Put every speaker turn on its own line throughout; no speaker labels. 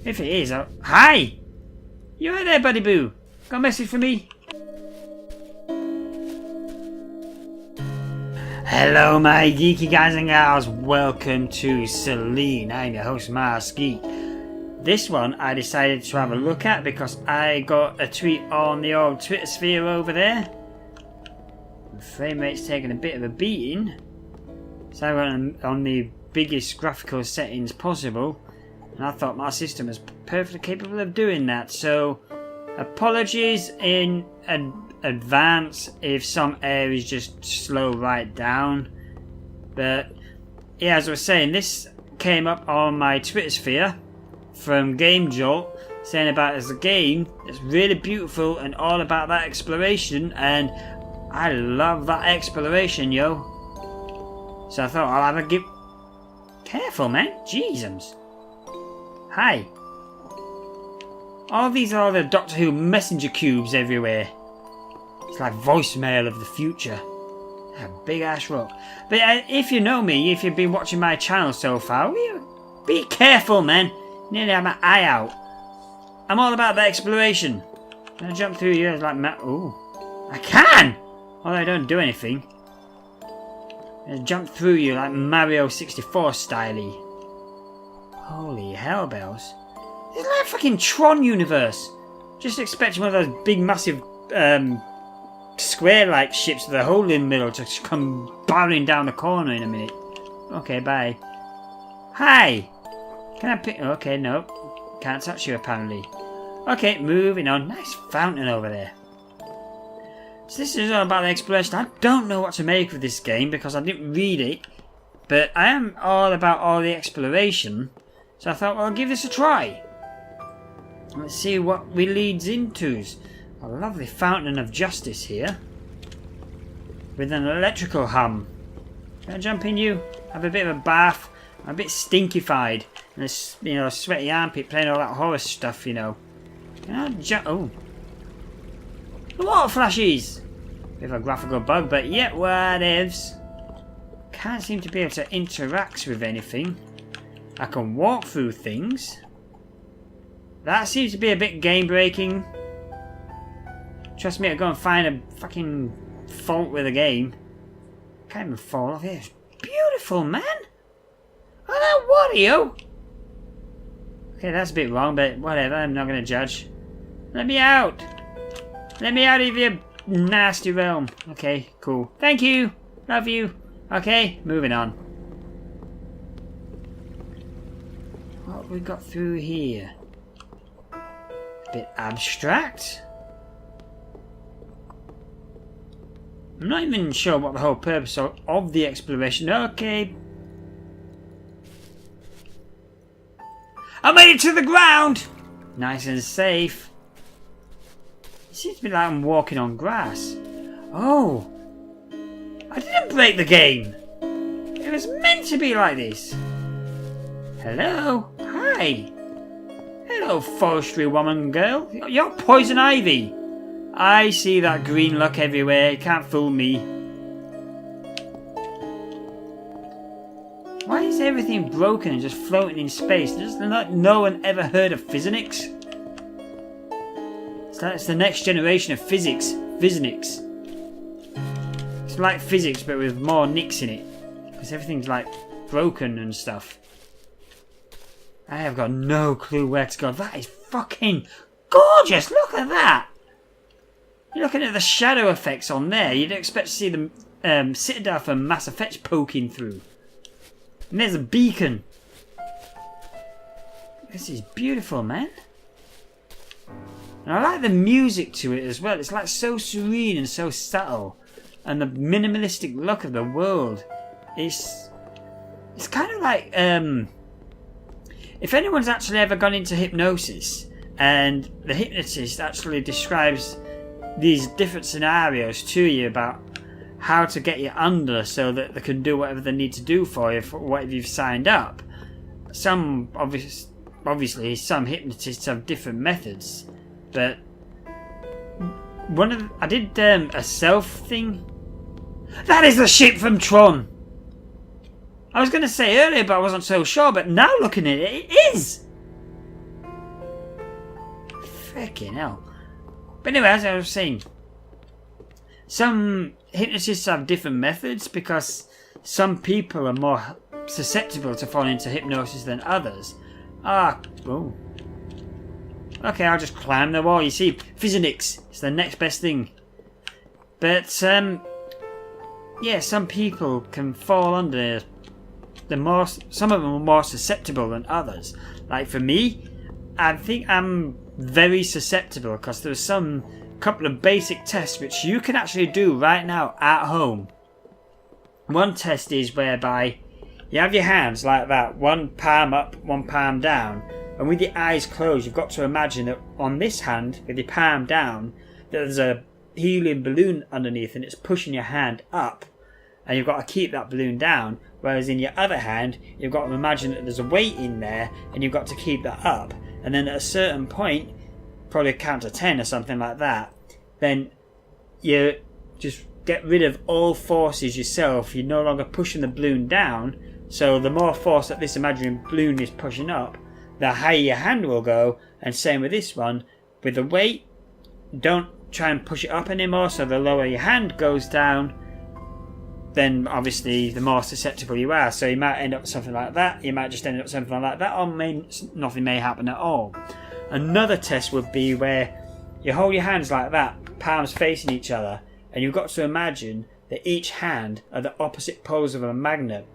If it is, hi! You right there, buddy boo? Got a message for me? Hello, my geeky guys and gals. Welcome to Selene. I'm your host, Mars Geek. This one I decided to have a look at because I got a tweet on the old Twitter sphere over there. The frame rate's taking a bit of a beating. So I went on the biggest graphical settings possible. And I thought my system was perfectly capable of doing that. So apologies in advance if some areas just slow right down. But yeah, as I was saying, this came up on my Twitter sphere from Game Jolt, saying about it's a game that's really beautiful and all about that exploration, and I love that exploration, yo. So I thought I'll have a give. Careful, man. Jeezums. Hi. All these are the Doctor Who messenger cubes everywhere. It's like voicemail of the future. A big ass rock. But if you know me, if you've been watching my channel so far, be careful, man. Nearly had my eye out. I'm all about the exploration. Can I jump through you like ooh. I can! Although I don't do anything. I jump through you like Mario 64 styley. Holy hell bells. It's like a fucking Tron universe. Just expecting one of those big massive square-like ships with a hole in the middle to come barreling down the corner in a minute. Okay, bye. Hi! Can I pick... Okay, no. Can't touch you, apparently. Okay, moving on. Nice fountain over there. So this is all about the exploration. I don't know what to make of this game because I didn't read it. But I am all about all the exploration. So I thought, well, I'll give this a try. Let's see what we leads into. A lovely fountain of justice here. With an electrical hum. Can I jump in you? Have a bit of a bath. I'm a bit stinkified. And this, sweaty armpit playing all that horror stuff, Can I jump? Oh. The water flashes! Bit of a graphical bug, but yeah, whatevs. Can't seem to be able to interact with anything. I can walk through things. That seems to be a bit game breaking. Trust me, I'll go and find a fucking fault with the game. Can't even fall off here. It's beautiful, man! Oh, that water, Okay, that's a bit wrong, but whatever, I'm not going to judge. Let me out! Let me out of your nasty realm. Okay, cool. Thank you! Love you! Okay, moving on. What have we got through here? A bit abstract. I'm not even sure what the whole purpose of the exploration. Okay. I made it to the ground! Nice and safe. It seems to be like I'm walking on grass. Oh! I didn't break the game! It was meant to be like this. Hello? Hi! Hello, forestry woman girl. You're poison ivy. I see that green luck everywhere. You can't fool me. Why is everything broken and just floating in space? Does no one ever heard of physics? It's the next generation of physics. Physics. It's like physics but with more nicks in it. Because everything's like broken and stuff. I have got no clue where to go. That is fucking gorgeous. Look at that. You're looking at the shadow effects on there. You'd expect to see the Citadel from Mass Effect poking through. And there's a beacon. This is beautiful, man. And I like the music to it as well. It's like so serene and so subtle. And the minimalistic look of the world. It's kind of like... if anyone's actually ever gone into hypnosis and the hypnotist actually describes these different scenarios to you about how to get you under so that they can do whatever they need to do for you for whatever you've signed up. Some obviously some hypnotists have different methods, but I did a self thing. That is the ship from Tron. I was going to say earlier, but I wasn't so sure. But now looking at it, it is. Freaking hell. But anyway, as I was saying, some hypnotists have different methods because some people are more susceptible to falling into hypnosis than others. Oh. Okay, I'll just climb the wall. You see, physics is the next best thing. But, yeah, some people can fall under some of them are more susceptible than others. Like for me, I think I'm very susceptible because there's some couple of basic tests which you can actually do right now at home. One test is whereby you have your hands like that, one palm up, one palm down, and with your eyes closed you've got to imagine that on this hand, with your palm down, there's a helium balloon underneath and it's pushing your hand up, and you've got to keep that balloon down, whereas in your other hand you've got to imagine that there's a weight in there and you've got to keep that up, and then at a certain point, probably count to 10 or something like that, then you just get rid of all forces yourself. You're no longer pushing the balloon down, so the more force that this imaginary balloon is pushing up, the higher your hand will go. And same with this one, with the weight, don't try and push it up anymore, so the lower your hand goes down, then obviously the more susceptible you are. So you might end up with something like that, you might just end up with something like that, or nothing may happen at all. Another test would be where you hold your hands like that, palms facing each other, and you've got to imagine that each hand are the opposite poles of a magnet.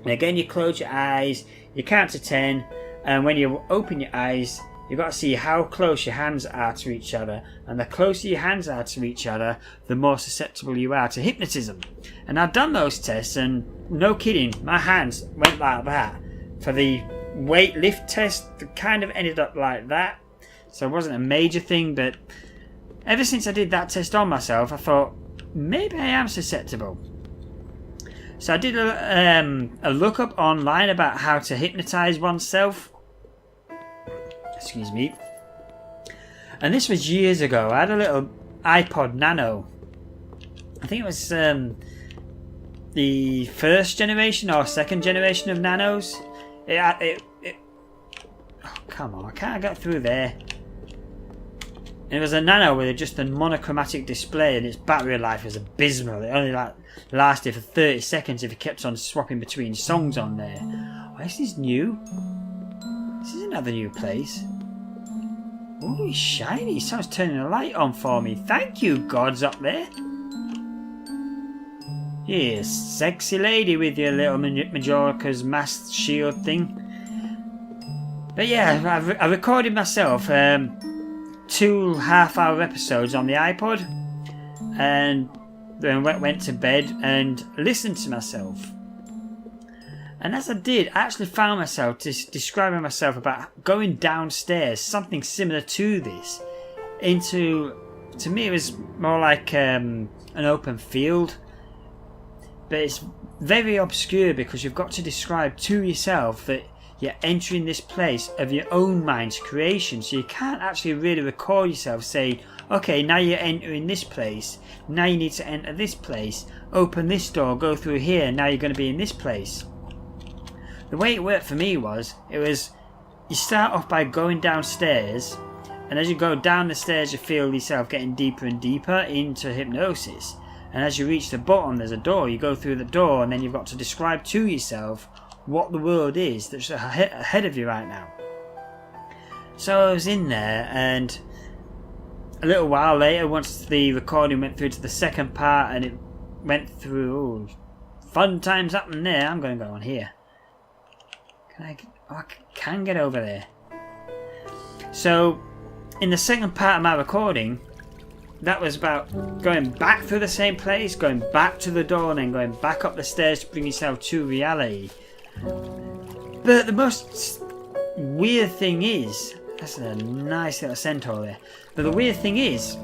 And again, you close your eyes, you count to 10, and when you open your eyes, you've got to see how close your hands are to each other, and the closer your hands are to each other, the more susceptible you are to hypnotism. And I've done those tests, and no kidding, my hands went like that. For the weight lift test, it kind of ended up like that, so it wasn't a major thing, but ever since I did that test on myself, I thought, maybe I am susceptible. So I did a look-up online about how to hypnotise oneself. Excuse me. And this was years ago. I had a little iPod Nano. I think it was the first generation or second generation of Nanos. Oh, come on, I can't get through there. It was a Nano with just a monochromatic display, and its battery life was abysmal. It only lasted for 30 seconds if you kept on swapping between songs on there. Oh, this is new. This is another new place. Oh, it's shiny. Someone's turning a light on for me. Thank you, gods up there. Yes, sexy lady with your little Majorca's mast shield thing. But yeah, I recorded myself 2 half-hour episodes on the iPod, and then went to bed and listened to myself. And as I did, I actually found myself describing myself about going downstairs, something similar to this, to me it was more like an open field, but it's very obscure because you've got to describe to yourself that you're entering this place of your own mind's creation, so you can't actually really record yourself saying, okay, now you're entering this place, now you need to enter this place, open this door, go through here, now you're going to be in this place. The way it worked for me was, you start off by going downstairs, and as you go down the stairs you feel yourself getting deeper and deeper into hypnosis, and as you reach the bottom there's a door, you go through the door, and then you've got to describe to yourself what the world is that's ahead of you right now. So I was in there, and a little while later, once the recording went through to the second part and it went through, fun times happening there. I'm going to go on here. I can get over there. So in the second part of my recording, that was about going back through the same place, going back to the door, and then going back up the stairs to bring yourself to reality. But the most weird thing is, that's a nice little centaur there, but the weird thing is,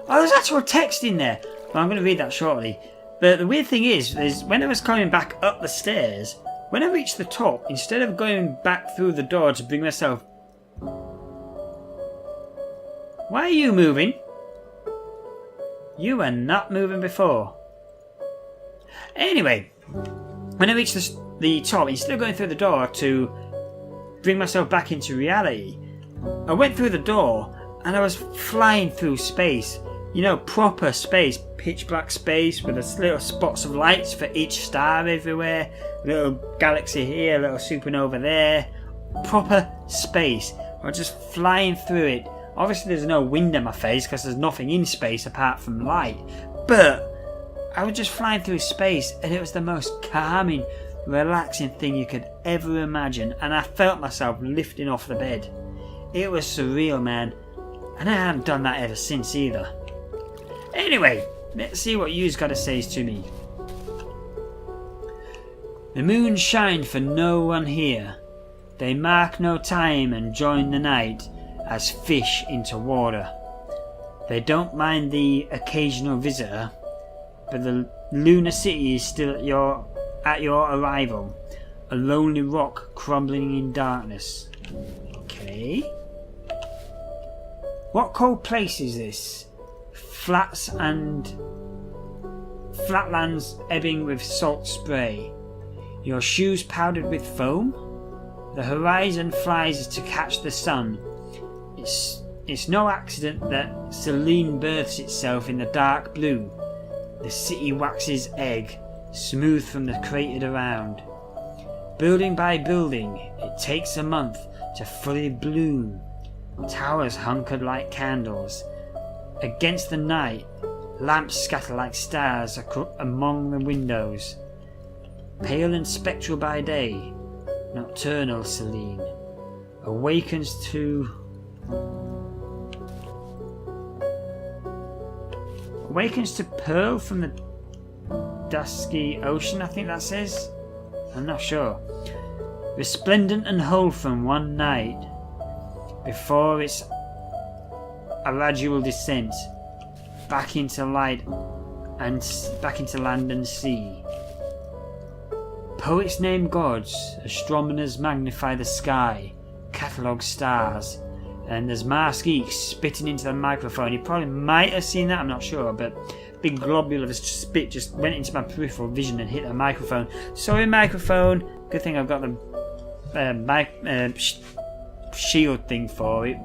there's actual text in there, well, I'm going to read that shortly. But the weird thing is when I was coming back up the stairs, when I reached the top, instead of going back through the door to bring myself... Why are you moving? You were not moving before. Anyway, when I reached the top, instead of going through the door to bring myself back into reality, I went through the door and I was flying through space. You know, proper space, pitch black space with little spots of lights for each star everywhere. Little galaxy here, little supernova there. Proper space. I was just flying through it. Obviously there's no wind in my face because there's nothing in space apart from light. But I was just flying through space and it was the most calming, relaxing thing you could ever imagine. And I felt myself lifting off the bed. It was surreal, man. And I haven't done that ever since either. Anyway, let's see what you's got to say to me. The moon shined for no one here. They mark no time and join the night as fish into water. They don't mind the occasional visitor, but the lunar city is still at your arrival, a lonely rock crumbling in darkness. Okay. What cold place is this? Flats and flatlands ebbing with salt spray. Your shoes powdered with foam? The horizon flies to catch the sun. It's no accident that Selene births itself in the dark blue. The city waxes egg, smooth from the cratered around. Building by building, it takes a month to fully bloom. Towers hunkered like candles. Against the night, lamps scatter like stars among the windows. Pale and spectral by day, nocturnal Selene awakens to pearl from the dusky ocean, I think that says. I'm not sure. Resplendent and wholesome one night before its a gradual descent back into light and back into land and sea. Poets name gods, astronomers magnify the sky, catalogue stars, and there's Mars Geek spitting into the microphone. You probably might have seen that, I'm not sure, but big globule of spit just went into my peripheral vision and hit the microphone. Sorry, microphone. Good thing I've got the shield thing for it.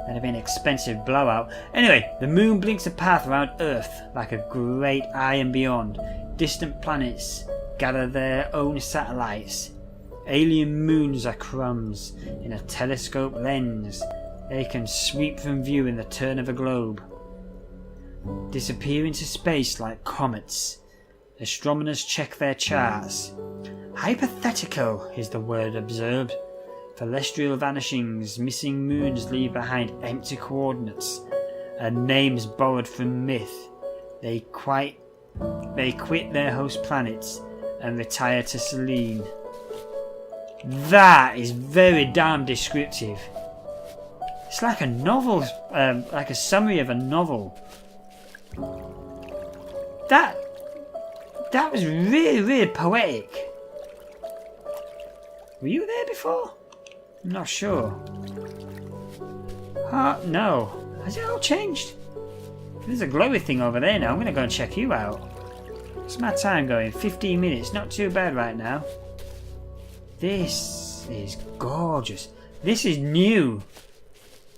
That'd be an expensive blowout. Anyway, the moon blinks a path around Earth like a great eye and beyond. Distant planets gather their own satellites. Alien moons are crumbs in a telescope lens. They can sweep from view in the turn of a globe, disappear into space like comets. Astronomers check their charts. Hypothetical is the word observed. Celestial vanishings, missing moons leave behind empty coordinates and names borrowed from myth. They quit their host planets and retire to Selene. That is very damn descriptive. It's like a novel, like a summary of a novel. That was really, really poetic. Were you there before? I'm not sure. No. Has it all changed? There's a glowy thing over there now. I'm going to go and check you out. What's my time going? 15 minutes. Not too bad right now. This is gorgeous. This is new.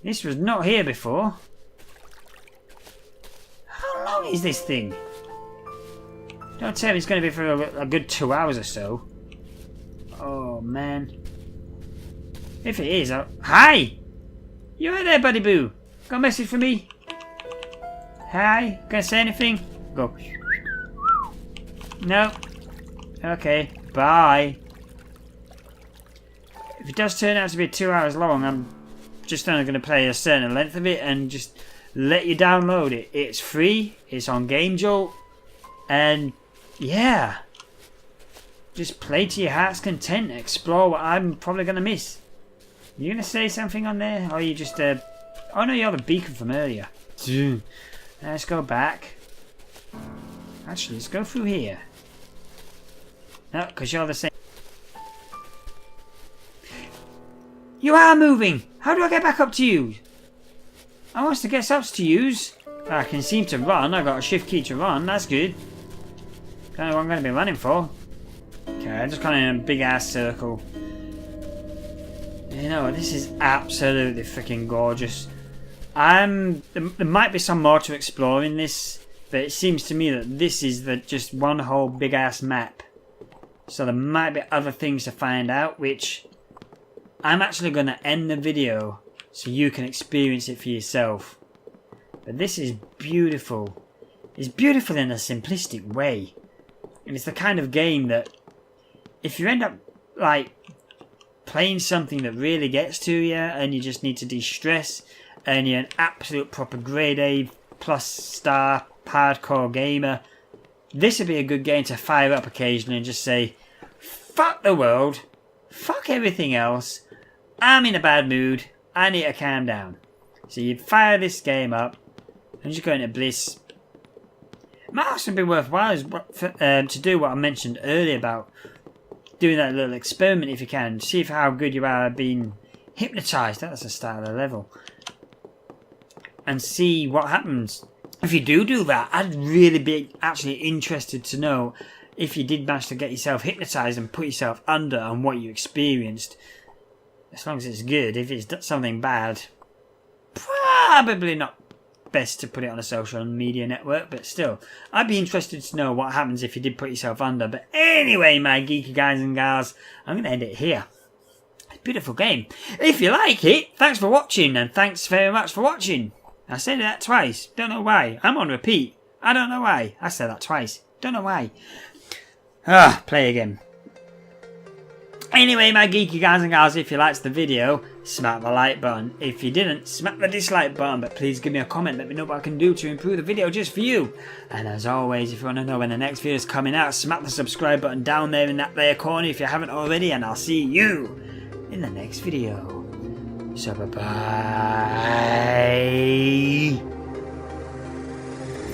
This was not here before. How long is this thing? Don't tell me it's going to be for a good 2 hours or so. Oh, man. If it is, Hi! You right there, buddy boo? Got a message for me? Hi? Gonna say anything? Go. No. Okay. Bye. If it does turn out to be 2 hours long, I'm just only going to play a certain length of it and just let you download it. It's free. It's on Game Jolt. And yeah. Just play to your heart's content. Explore what I'm probably going to miss. You going to say something on there? Or are you just... Oh no, you're the beacon from earlier. Let's go back. Actually, let's go through here. No, because you're the same. You are moving! How do I get back up to you? I want to get up to use. I can seem to run. I got a shift key to run. That's good. Don't know what I'm going to be running for. Okay, I'm just kind of in a big ass circle. You know, this is absolutely freaking gorgeous. There might be some more to explore in this, but it seems to me that this is just one whole big ass map. So there might be other things to find out, which I'm actually going to end the video so you can experience it for yourself. But this is beautiful. It's beautiful in a simplistic way. And it's the kind of game that if you end up like playing something that really gets to you and you just need to de-stress and you're an absolute proper grade A plus star hardcore gamer, this would be a good game to fire up occasionally and just say, fuck the world, fuck everything else, I'm in a bad mood, I need to calm down. So you fire this game up and just go into bliss. It might also be worthwhile to do what I mentioned earlier about doing that little experiment if you can. See how good you are at being hypnotised. That's the start of the level. And see what happens. If you do that, I'd really be actually interested to know if you did manage to get yourself hypnotised and put yourself under and what you experienced. As long as it's good. If it's something bad, probably not best to put it on a social media network, but still, I'd be interested to know what happens if you did put yourself under. But anyway, my geeky guys and gals, I'm going to end it here. It's a beautiful game. If you like it, thanks for watching, and thanks very much for watching. I said that twice. Don't know why. I'm on repeat. I don't know why. I said that twice. Don't know why. Play again. Anyway, my geeky guys and gals, if you liked the video, smack the like button. If you didn't, smack the dislike button. But please give me a comment. Let me know what I can do to improve the video just for you. And as always, if you want to know when the next video is coming out, smack the subscribe button down there in that there corner if you haven't already. And I'll see you in the next video. So bye-bye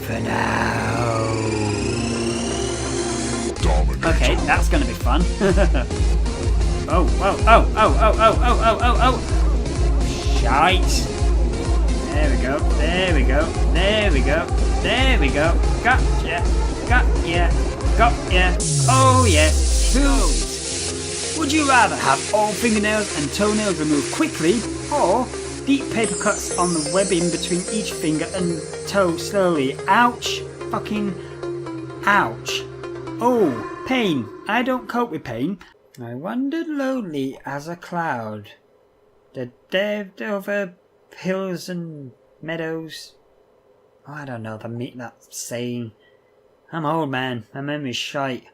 for now. Okay, that's going to be fun. Oh. Shite. There we go. Got ya. Oh yes. Who would you rather have all fingernails and toenails removed quickly, or deep paper cuts on the webbing between each finger and toe slowly? Ouch. Fucking ouch. Oh, pain. I don't cope with pain. I wandered lonely as a cloud, that dived over hills and meadows. Oh, I don't know that saying. I'm old, man. My memory's shite.